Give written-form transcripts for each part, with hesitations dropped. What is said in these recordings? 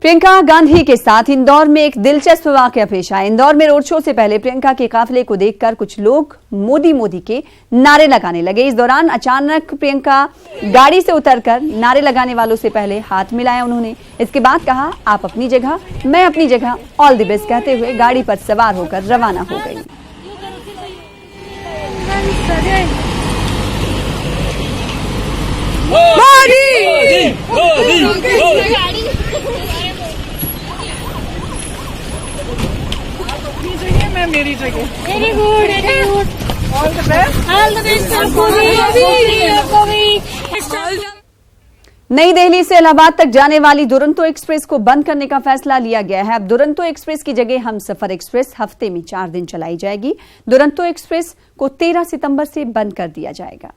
प्रियंका गांधी के साथ इंदौर में एक दिलचस्प वाकया पेश आया। इंदौर में रोड शो से पहले प्रियंका के काफिले को देखकर कुछ लोग मोदी मोदी के नारे लगाने लगे। इस दौरान अचानक प्रियंका गाड़ी से उतरकर नारे लगाने वालों से पहले हाथ मिलाया उन्होंने। इसके बाद कहा, आप अपनी जगह, मैं अपनी जगह, ऑल द बेस्ट कहते हुए गाड़ी पर सवार होकर रवाना हो गई। मेरी जगह। Very good, very good. All the best. All the best आपको भी। नई दिल्ली से इलाहाबाद तक जाने वाली दुरंतो एक्सप्रेस को बंद करने का फैसला लिया गया है। अब दुरंतो एक्सप्रेस की जगह हमसफर एक्सप्रेस हफ्ते में 4 दिन चलाई जाएगी। दुरंतो एक्सप्रेस को 13 सितंबर से बंद कर दिया जाएगा।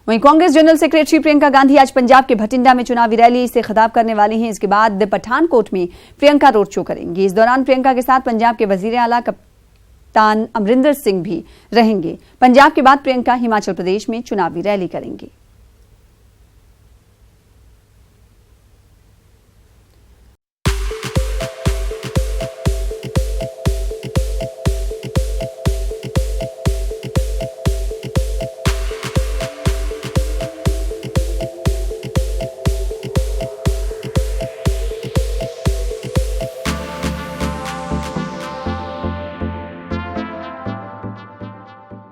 वहीं कांग्रेस जनरल सेक्रेटरी प्रियंका गांधी आज पंजाब के भटिंडा में चुनावी रैली से खिताब करने वाली हैं। इसके बाद पठानकोट में प्रियंका रोड शो करेंगी। इस दौरान प्रियंका के साथ पंजाब के वजीर आला कप्तान अमरिंदर सिंह भी रहेंगे। पंजाब के बाद प्रियंका हिमाचल प्रदेश में चुनावी रैली करेंगी।